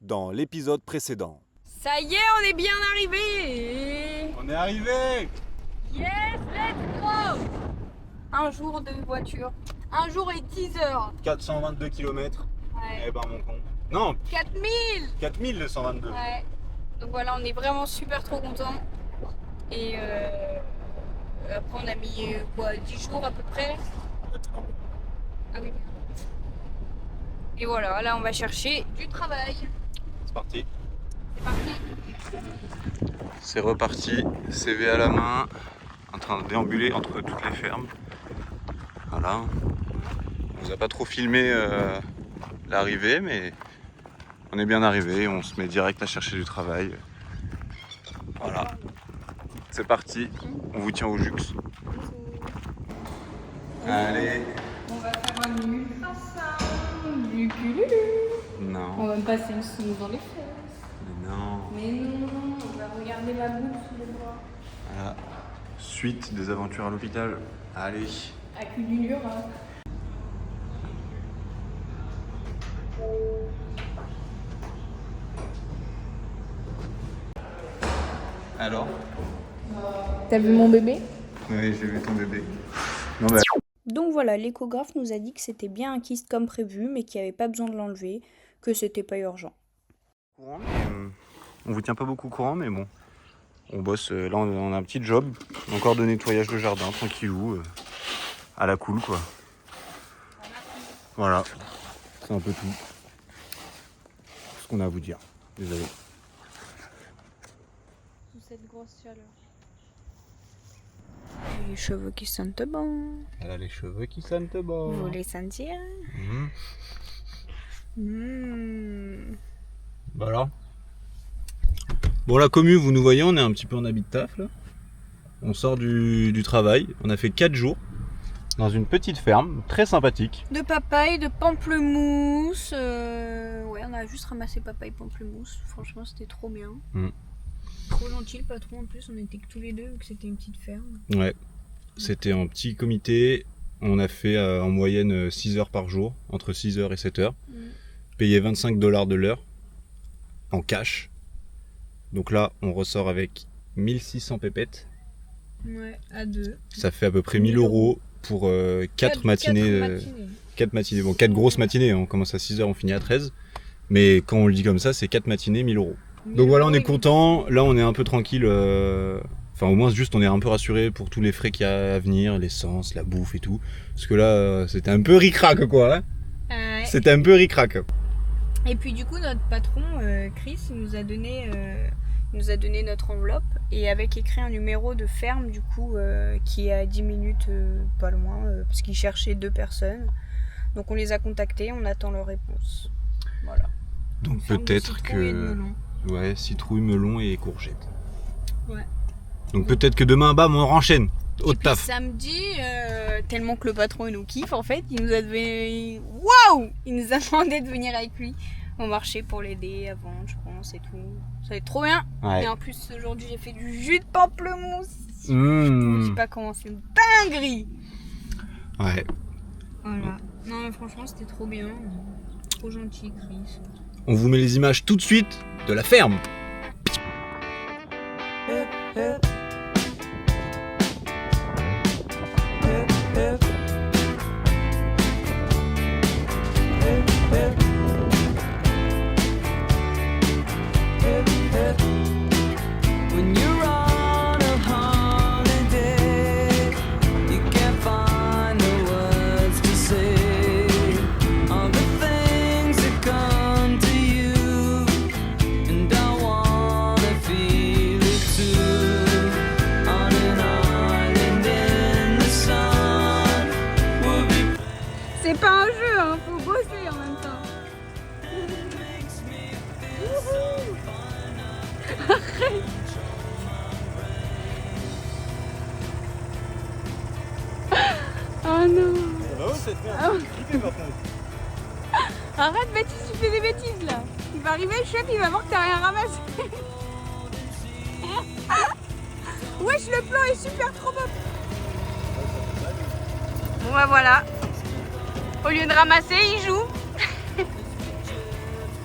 dans l'épisode précédent. Ça y est, on est bien arrivé. On est arrivé. Yes, let's go. Un jour de voiture, un jour et 10 heures. 422 km. Ouais. Eh ben mon con. Non, 4000. 4222. Ouais. Donc voilà, on est vraiment super trop contents. Et après on a mis 10 jours à peu près. Ah oui. Et voilà, là on va chercher du travail. C'est parti. C'est parti. C'est reparti, CV à la main, en train de déambuler entre toutes les fermes. Voilà. On nous a pas trop filmé l'arrivée, mais on est bien arrivé, on se met direct à chercher du travail. Voilà. C'est parti, on vous tient au jux. Allez. On va faire un ultrasound du cululu. Non. On va me passer une snooze dans les fesses. Non. Mais non, on va regarder ma boule sous les bras. Voilà. Suite des aventures à l'hôpital. Allez. À cululure. Hein. Alors? T'as vu mon bébé? Oui, j'ai vu ton bébé. Non, bah... Donc voilà, l'échographe nous a dit que c'était bien un kyste comme prévu, mais qu'il n'y avait pas besoin de l'enlever, que c'était pas urgent. On vous tient pas beaucoup au courant, mais bon. On bosse, là on a un petit job, encore de nettoyage de jardin, tranquillou, à la cool quoi. Voilà, c'est un peu tout. Ce qu'on a à vous dire, désolé. Sous cette grosse chaleur. Les cheveux qui sentent bon. Elle a les cheveux qui sentent bon. Vous les sentir? Bah alors. Bon la commu, vous nous voyez, on est un petit peu en habit de taf là. On sort du travail, on a fait 4 jours dans une petite ferme, très sympathique. De papaye, de pamplemousse. Ouais, on a juste ramassé papaye, pamplemousse. Franchement, c'était trop bien. Trop gentil le patron en plus, on était que tous les deux vu que c'était une petite ferme. Ouais, c'était en petit comité, on a fait en moyenne 6 heures par jour, entre 6 heures et 7 heures. Payé $25 de l'heure, en cash. Donc là, on ressort avec 1600 pépettes. Ouais, à deux. Ça fait à peu près 1000 euros pour 4 matinées. 4 matinées, bon 4 grosses matinées, on commence à 6 heures, on finit à 13. Mais quand on le dit comme ça, c'est 4 matinées, 1000 euros. Donc voilà, on est content, là on est un peu tranquille, enfin au moins juste on est un peu rassuré pour tous les frais qu'il y a à venir, l'essence, la bouffe et tout. Parce que là c'était un peu ric-rac quoi, hein. Ouais. C'était un peu ric-rac. Et puis du coup notre patron, Chris, il nous a donné notre enveloppe et avec écrit un numéro de ferme du coup qui est à 10 minutes pas loin parce qu'il cherchait 2 personnes. Donc on les a contactés, on attend leur réponse. Voilà. Donc peut-être que... Ouais, citrouille, melon et courgettes. Ouais. Donc peut-être que demain, bam, on renchaîne. Au Et puis taf. samedi, tellement que le patron il nous kiffe en fait, il nous a Waouh, il nous a demandé de venir avec lui au marché pour l'aider à vendre, je pense, et tout. Ça va être trop bien. Ouais. Et en plus aujourd'hui j'ai fait du jus de pamplemousse. Je Mmh. sais pas comment, c'est une dinguerie. Ouais. Voilà. Non mais franchement c'était trop bien. Trop gentil Chris. On vous met les images tout de suite de la ferme. When you're on a holiday, you can't find the words to say. All the things that come to you, and I wanna feel it too. On an island in the sun, we'll be. C'est pas un jeu, hein, faut bosser en même temps. Oh non. Arrête Baptiste, tu fais des bêtises là. Il va arriver le chef, il va voir que t'as rien ramassé. Wesh, le plan est super trop beau. Bon bah voilà. Au lieu de ramasser, il joue.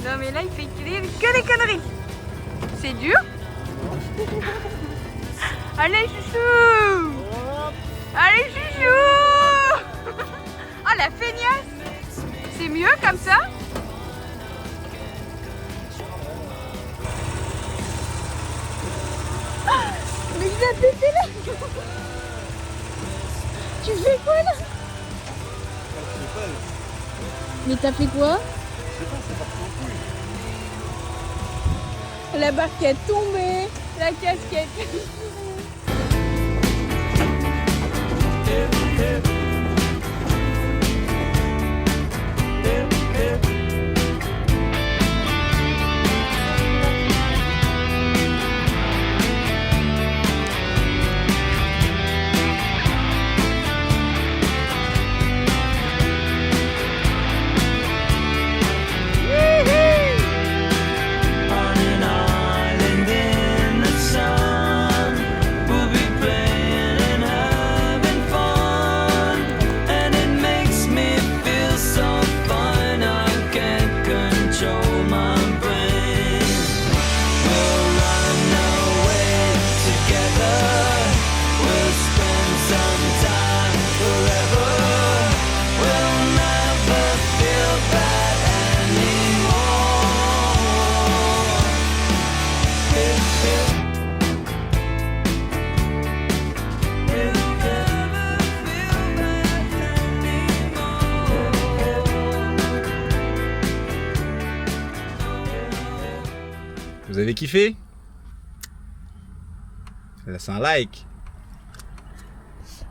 Non mais là il fait que des conneries. C'est dur. Allez chouchou. Allez chouchou. Ah la feignasse. C'est mieux comme ça. Mais il a pété là. Tu fais quoi là? Mais t'as fait quoi? La barque est tombée, la casquette. On an island in the sun, we'll be playing and having fun, and it makes me feel so fine I can't control my brain. We'll run away together, we'll spend some time forever, we'll never feel bad anymore. Vous avez kiffé? C'est un like.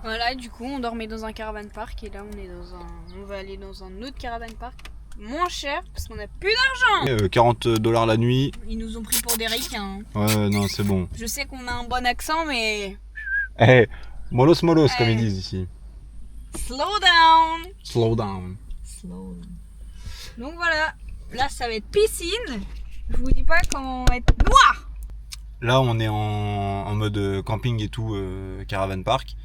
Voilà, du coup, on dormait dans un caravan park et là, on va aller dans un autre caravan park moins cher parce qu'on a plus d'argent. 40$ la nuit. Ils nous ont pris pour des ricains. Ouais, non, c'est bon. Je sais qu'on a un bon accent, mais Eh, molos comme ils disent ici. slow down. Slow down. Slow down. Donc voilà, là, ça va être piscine. Je vous dis pas comment on va être noir. Là, on est en mode camping et tout, caravan park.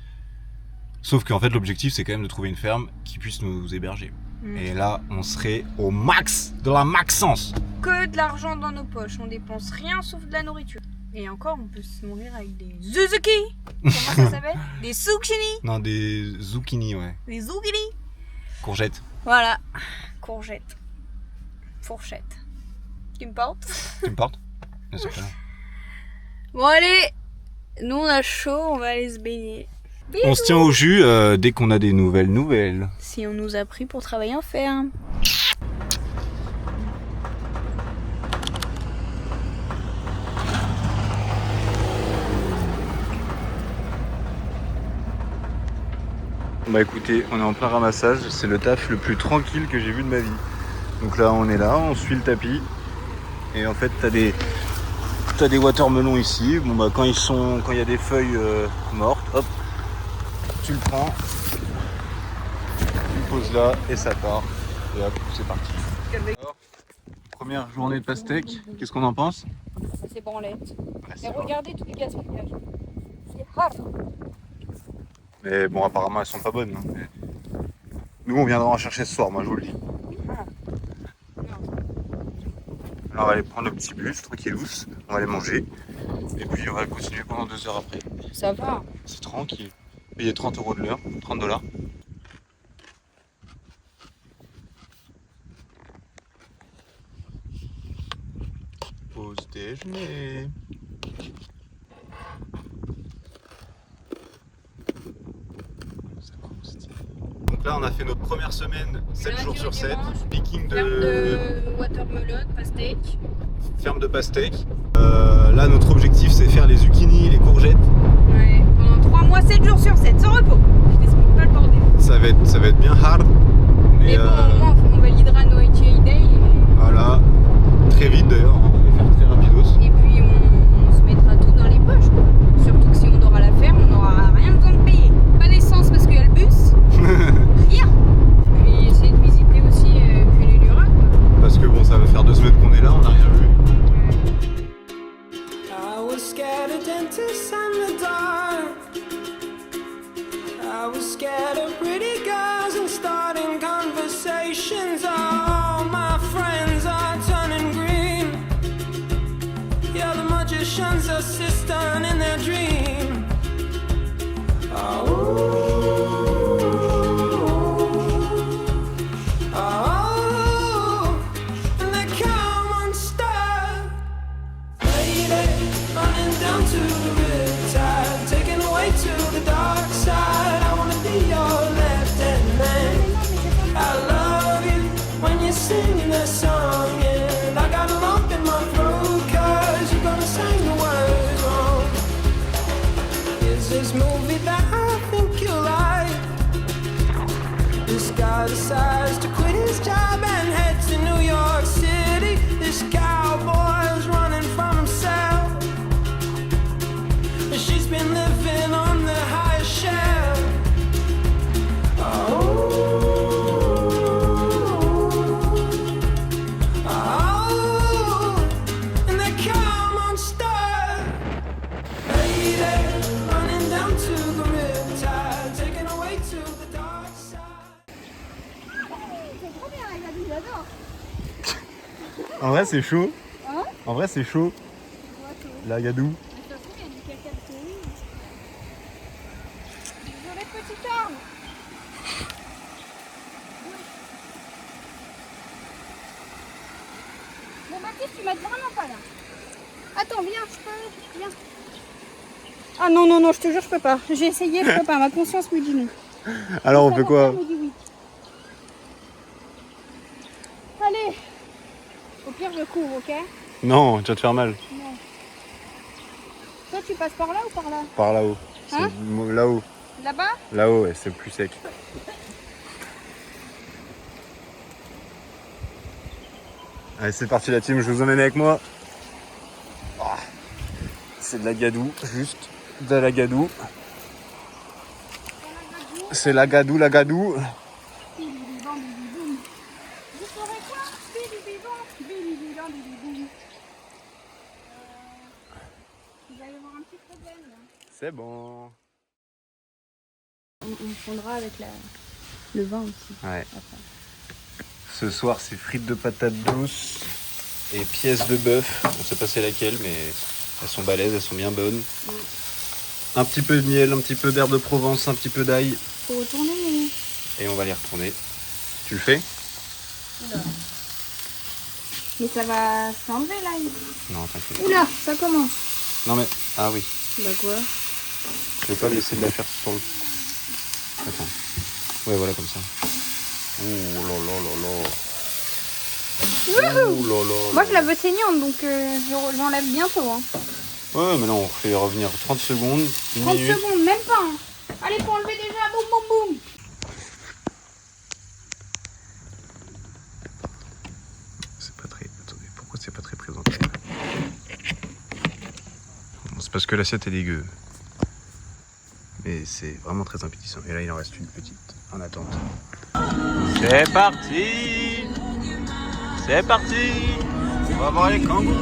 Sauf qu'en fait, l'objectif, c'est quand même de trouver une ferme qui puisse nous héberger. Et là, on serait au max de la maxence. Que de l'argent dans nos poches, on dépense rien sauf de la nourriture. Et encore, on peut se nourrir avec des zuzuki. Comment ça s'appelle? Des zucchini. Non, des zucchini, ouais. Des zucchini. Courgettes. Voilà, courgettes, fourchette. Tu me portes? Tu me portes? Bien sûr que non. Bon allez, nous on a chaud, on va aller se baigner. On se tient au jus dès qu'on a des nouvelles. Si on nous a pris pour travailler en ferme. Bah écoutez, on est en plein ramassage, c'est le taf le plus tranquille que j'ai vu de ma vie. Donc là on est là, on suit le tapis. Et en fait t'as des watermelons ici. Bon bah quand il y a des feuilles mortes, hop, tu le prends, tu le poses là et ça part. Et hop, c'est parti. Alors, première journée de pastèque, qu'est-ce qu'on en pense? C'est branlette. Ouais, Et c'est bon. regardez tous les gaspillages. C'est hard. Mais bon apparemment elles sont pas bonnes. Hein. Mais nous on viendra en chercher ce soir, moi je vous le dis. Alors on va aller prendre le petit bus, tranquillous, on va aller manger. Et puis on va continuer pendant 2 heures après. Ça va. C'est tranquille. Payer 30 € de l'heure, 30$. Pause déjeuner. Donc là on a fait notre première semaine, 7 jours sur 7, picking Ferme de de watermelon, pastèque. ferme de pastèque. Là notre objectif c'est faire les zucchini, les courgettes. Ouais, pendant 3 mois, 7 jours sur 7, sans repos. Je t'explique pas le bordel. Ça va être bien hard. Mais bon, au moins, on validera nos HA Day Voilà, très vite d'ailleurs, on va les faire très rapidos. et puis on se mettra tout dans les poches, quoi. Surtout que si on dort à la ferme, on n'aura rien besoin de payer. Pas d'essence parce qu'il y a le bus. Rien. Puis essayer de visiter aussi Cululura, quoi. Parce que bon, ça va faire 2 semaines qu'on est là, on n'a rien vu. I was scared of dentists and the dark. I was scared of pretty girls and starting conversations. emotions assistant in their dream. And they come unstuck. Lady, running down to the riptide, taken away to the dark side. I wanna be your left-hand man. I love you when you're singing that song, and I got a lump in my throat 'cause you're gonna sing the words wrong. Is this movie that I think you like? This guy decides to quit his job and head to New York City. This cowboy's running from himself. She's been living on the highest shelf. And they come unstuck. Lady, running down to the riptide, taken away to the dark side. En vrai, c'est chaud. Hein? En vrai, c'est chaud. La gadou. Désolé, petite arme. Bon, Baptiste, tu m'aides vraiment pas là. Attends, viens, je peux. Viens. Ah non, non, non, je te jure, je peux pas. J'ai essayé, je peux pas. Ma conscience me dit non. Alors, on fait quoi? Me dit oui. Allez. Au pire, je cours, ok? Non, tu vas te faire mal. Non. Toi, tu passes par là ou par là? Par là-haut. Hein? Là-haut. Là-bas? Là-haut, ouais, c'est plus sec. Allez, c'est parti la team, je vous emmène avec moi. Ah, c'est de la gadou, juste de la gadou. C'est la gadou, la gadou. Je ferais quoi? Vous allez voir un petit problème là. C'est bon. On fondra avec le vin aussi. Ouais. Après. Ce soir, c'est frites de patates douces et pièces de bœuf. On sait pas c'est laquelle, mais elles sont balèzes, elles sont bien bonnes. Un petit peu de miel, un petit peu d'herbe de Provence, un petit peu d'ail. Faut retourner mais... Et on va les retourner. Tu le fais? Oula. Mais ça va s'enlever là. Non, t'inquiète. Oula, ça commence. Non mais... Ah oui. Bah quoi? Je vais pas laisser de la faire sur le... Attends. Ouais, voilà, comme ça. Ouh là là là là. Ouh là là. Moi je la veux saignante donc j'enlève bientôt. Hein. Ouais, mais là on fait revenir 30 secondes, une 30 minute. secondes, même pas. Hein. Allez, pour enlever déjà, boum boum boum. C'est pas très... Attendez, pourquoi c'est pas très présentable? Bon, c'est parce que l'assiette est dégueu. Mais c'est vraiment très appétissant. Et là il en reste une petite en attente. C'est parti! C'est parti! On va voir les kangourous!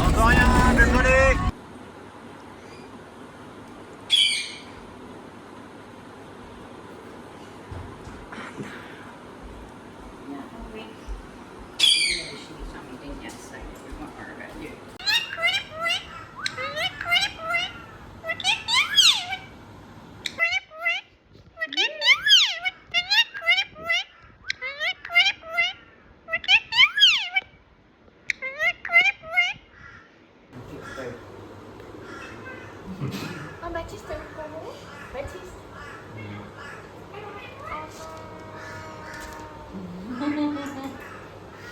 Encore rien, désolé! Oh, Baptiste, t'as vu le kangourou? Baptiste.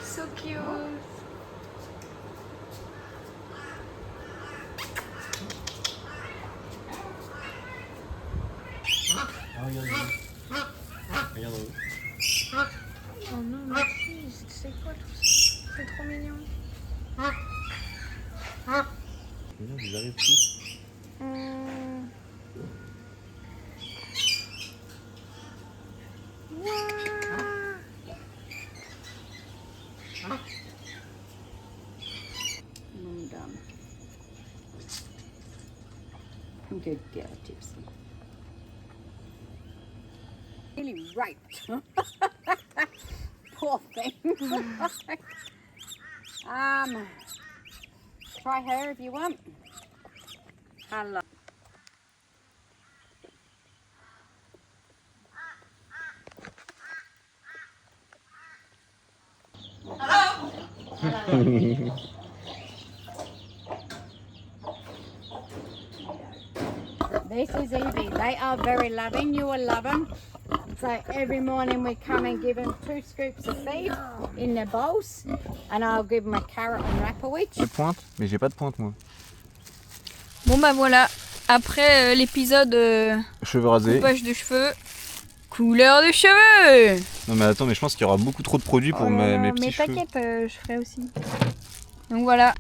So cute. Oh non, Baptiste, c'est quoi tout ça? C'est trop mignon. Vous arrivez tous. Good girl, Gypsy. Really right. poor thing. Try her if you want. Hello. This is Evie. They are very loving. You will love them. So every morning we come and give them 2 scoops of feed in their bowls, and I'll give them a carrot and rapperwich. Pas de pointe? Mais j'ai pas de pointe moi. Bon bah voilà, après l'épisode Cheveux rasés. coupage de cheveux, couleur de cheveux. Non mais attends, mais je pense qu'il y aura beaucoup trop de produits pour mes petits mais cheveux. t'inquiète, je ferai aussi. Donc voilà.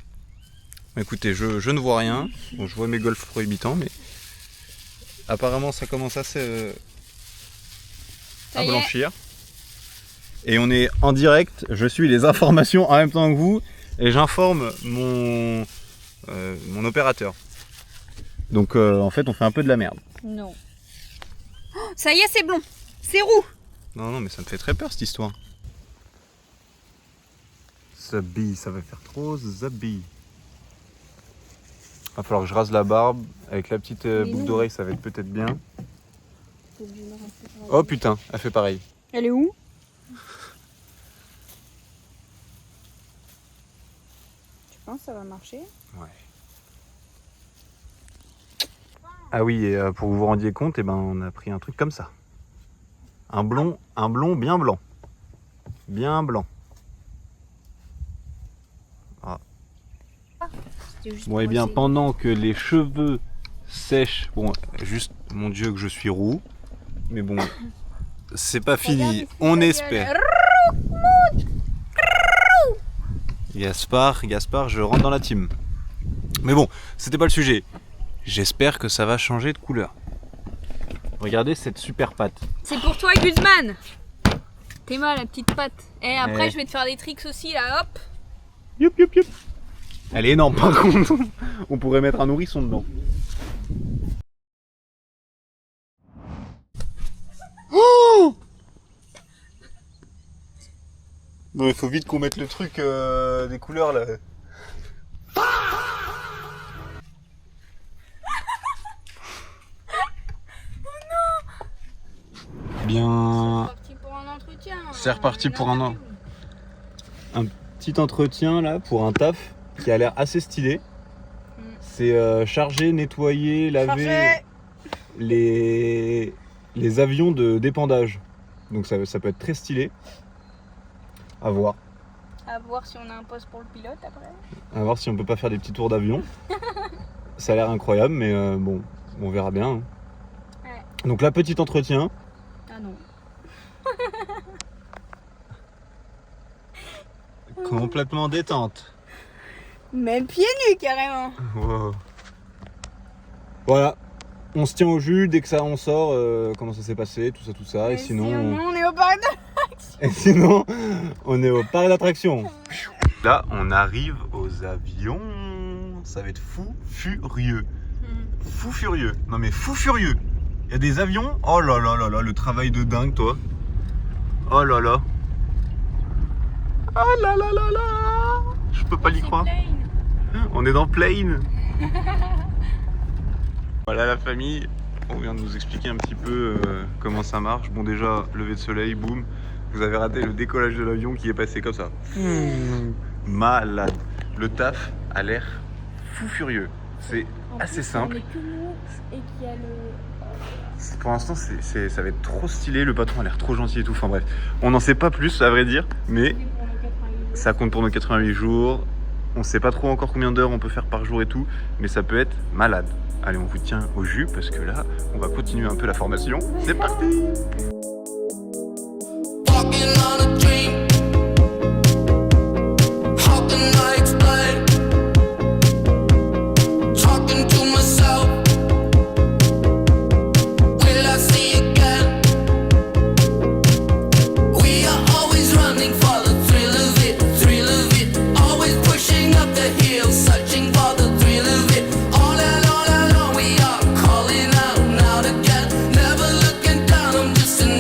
Écoutez, je ne vois rien. Bon, je vois mes golfs prohibitants, mais apparemment ça commence assez à blanchir. Et on est en direct, je suis les informations en même temps que vous et j'informe mon opérateur. Donc en fait on fait un peu de la merde. Non. Oh, ça y est, c'est blond. C'est roux. Non mais ça me fait très peur cette histoire. Zabi, ça va faire trop Zabi. Va falloir que je rase la barbe avec la petite boucle d'oreille, ça va être peut-être bien. Oh putain, elle fait pareil. Elle est où? Tu penses que ça va marcher? Ouais. Ah oui, et pour que vous vous rendiez compte, eh ben, on a pris un truc comme ça. Un blond bien blanc. Bien blanc. Ah. Bon, et bien, pendant que les cheveux sèchent, bon, juste, mon Dieu, que je suis roux. Mais bon, c'est pas fini, on espère. Gaspard, je rentre dans la team. Mais bon, c'était pas le sujet. J'espère que ça va changer de couleur. Regardez cette super pâte. C'est pour toi, Guzman. T'es mal, la petite patte. Et après, je vais te faire des tricks aussi, là, hop. Youp. Elle est énorme, par contre. On pourrait mettre un nourrisson dedans. Oh non, il faut vite qu'on mette le truc des couleurs là. Bien. C'est reparti pour un petit entretien là pour un taf qui a l'air assez stylé. C'est charger, nettoyer, laver les avions de d'épandage. Donc ça peut être très stylé. À voir. À voir si on a un poste pour le pilote après. À voir si on peut pas faire des petits tours d'avion. Ça a l'air incroyable, mais bon, on verra bien. Hein. Ouais. Donc là, petit entretien. Ah non. Complètement détente. Même pieds nus carrément. Wow. Voilà. On se tient au jus dès que ça on sort, comment ça s'est passé, tout ça. Et sinon, on est au parc et sinon, on est au parc d'attractions. Là, on arrive aux avions. Ça va être fou furieux. Fou furieux. Non mais fou furieux. Il y a des avions. Oh là là là là, le travail de dingue, toi. Oh là là. Oh là là là là. Je peux pas l'y croire. On est dans Plane. Voilà la famille. On vient de nous expliquer un petit peu comment ça marche. Bon déjà, lever de soleil, boum. Vous avez raté le décollage de l'avion qui est passé comme ça. Malade. Le taf a l'air fou furieux. C'est assez simple. Pour l'instant, ça va être trop stylé. Le patron a l'air trop gentil et tout. Enfin bref, on n'en sait pas plus à vrai dire. Mais ça compte pour nos 88 jours. On sait pas trop encore combien d'heures on peut faire par jour et tout. Mais ça peut être malade. Allez, on vous tient au jus parce que là, on va continuer un peu la formation. C'est parti! Walking on a dream. How can I explain? Talking to myself. Will I see again? We are always running for the thrill of it, thrill of it. Always pushing up the hill, searching for the thrill of it. All alone we are calling out again. Never looking down, I'm just an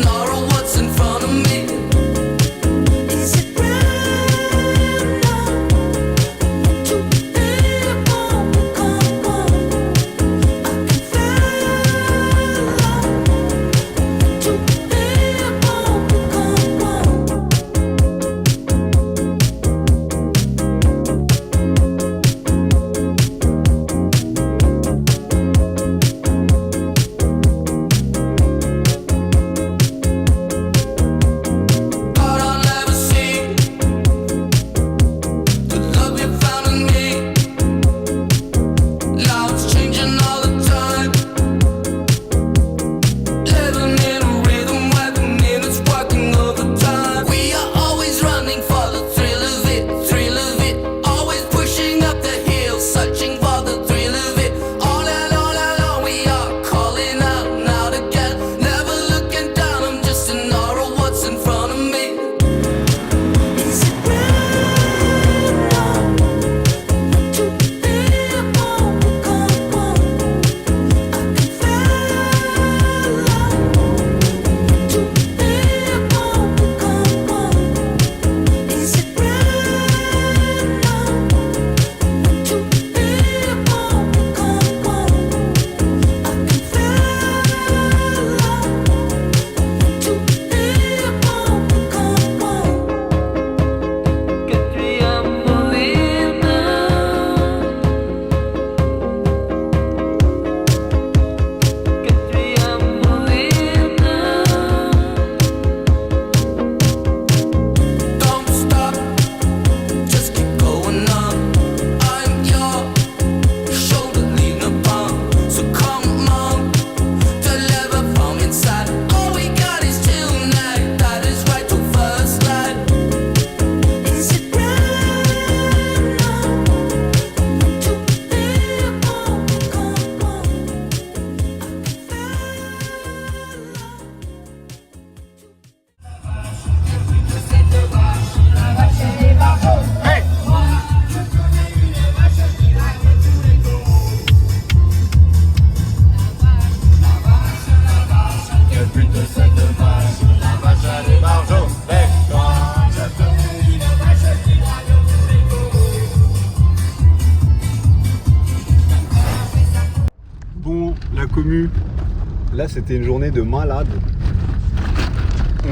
Là, c'était une journée de malade.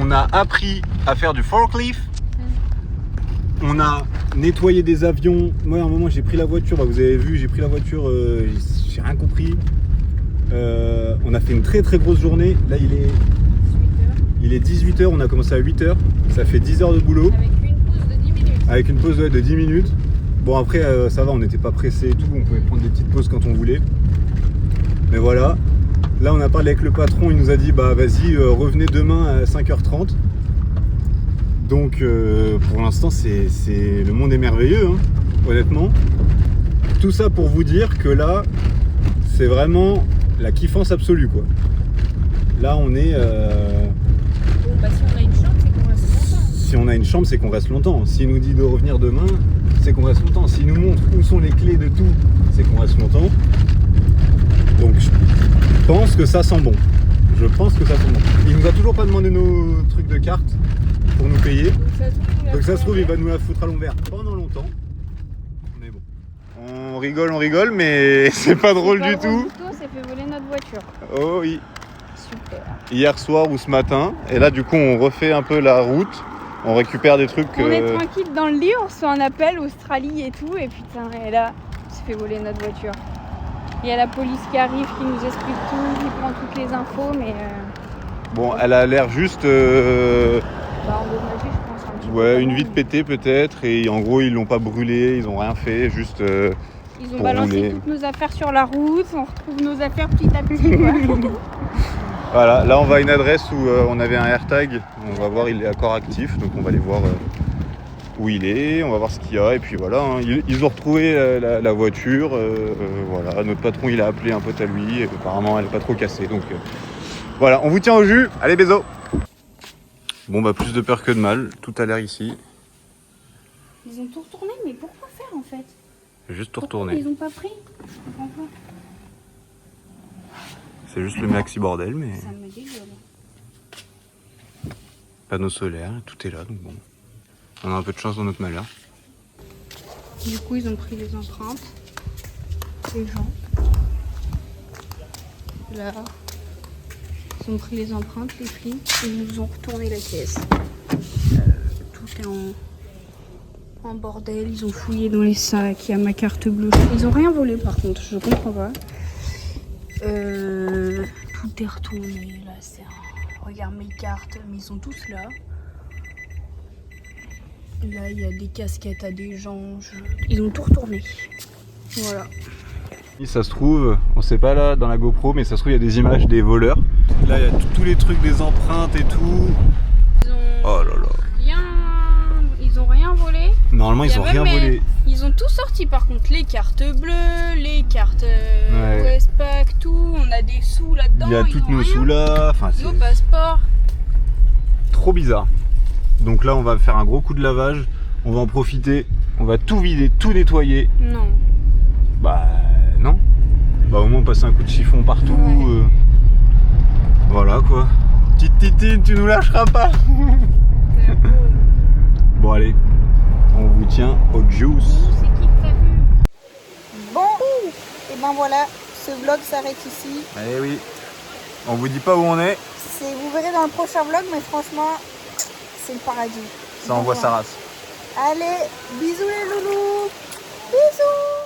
On a appris à faire du forklift. On a nettoyé des avions. Moi, à un moment, j'ai pris la voiture. Bah, vous avez vu, j'ai pris la voiture. J'ai rien compris. On a fait une très très grosse journée. Là, il est 18h. On a commencé à 8h. Ça fait 10 heures de boulot. Avec une pause de 10 minutes. Avec une pause de 10 minutes. Bon, après, ça va, on n'était pas pressé et tout. On pouvait prendre des petites pauses quand on voulait. Mais voilà. Là, on a parlé avec le patron. Il nous a dit, bah vas-y, revenez demain à 5h30. Donc, pour l'instant, le monde est merveilleux, hein, honnêtement. Tout ça pour vous dire que là, c'est vraiment la kiffance absolue, quoi. Là, on est... Bon, bah si on a une chambre, c'est qu'on reste longtemps. Si on a une chambre, c'est qu'on reste longtemps. S'il nous dit de revenir demain, c'est qu'on reste longtemps. S'il nous montre où sont les clés de tout, c'est qu'on reste longtemps. Donc, je pense que ça sent bon. Je pense que ça sent bon. Il nous a toujours pas demandé nos trucs de carte pour nous payer. Donc ça se trouve, il va nous la foutre à l'envers pendant longtemps. Mais bon. On rigole, mais c'est pas drôle du tout. On s'est fait voler notre voiture. Oh oui. Super. Hier soir ou ce matin. Et là, du coup, on refait un peu la route. On récupère des trucs. On est tranquille dans le lit, on reçoit un appel Australie et tout. Et putain, et là, on s'est fait voler notre voiture. Il y a la police qui arrive, qui nous explique tout, qui prend toutes les infos, mais... Bon, elle a l'air juste... endommagée, je pense, un petit peu. Ouais, une vitre pétée peut-être, et en gros ils l'ont pas brûlé, ils ont rien fait, juste Ils ont pour balancé rouler. toutes nos affaires sur la route, on retrouve nos affaires petit à petit, quoi. Voilà, là on va à une adresse où on avait un AirTag, on va voir, il est encore actif, donc on va aller voir où il est, on va voir ce qu'il y a, et puis voilà, hein. Ils ont retrouvé la voiture, voilà, notre patron il a appelé un pote à lui, et apparemment elle est pas trop cassée, donc voilà, on vous tient au jus, allez bisous. Bon bah plus de peur que de mal, tout a l'air ici. Ils ont tout retourné, mais pourquoi faire en fait? Juste tout Pourquoi retourner. ils ont pas pris? Je comprends pas. C'est juste le maxi bordel, mais Ça me dégueule. panneaux solaires, tout est là, donc bon. On a un peu de chance dans notre malheur. Du coup, ils ont pris les empreintes. Les gens. Là. Ils ont pris les empreintes, les flics, et ils nous ont retourné la caisse. Tout est en bordel. Ils ont fouillé dans les sacs. Il y a ma carte bleue. Ils ont rien volé par contre, je comprends pas. Tout est retourné. Là, regarde mes cartes, mais ils sont tous là. Là, il y a des casquettes à des gens. Ils ont tout retourné. Voilà. Ça se trouve, on sait pas là dans la GoPro, mais ça se trouve il y a des images des voleurs. Là il y a tous les trucs des empreintes et tout. Oh là là. Ils ont rien volé. Normalement ils ont rien volé. Ils ont tout sorti par contre, les cartes bleues, les cartes Westpac, tout. On a des sous là-dedans. Il y a toutes nos sous là. Enfin, nos passeports. Trop bizarre. Donc là on va faire un gros coup de lavage. On va en profiter. On va tout vider, tout nettoyer. Non. Bah non. Bah au moins passer un coup de chiffon partout. Ouais. Voilà quoi. Petite titine, tu nous lâcheras pas. Bon allez, on vous tient au juice. C'est qui que t'as vu? Bon, et ben voilà, ce vlog s'arrête ici. Eh oui, on vous dit pas où on est. Vous verrez dans le prochain vlog, mais franchement, c'est le paradis. Ça envoie sa race. Allez, bisous les loulous. Bisous.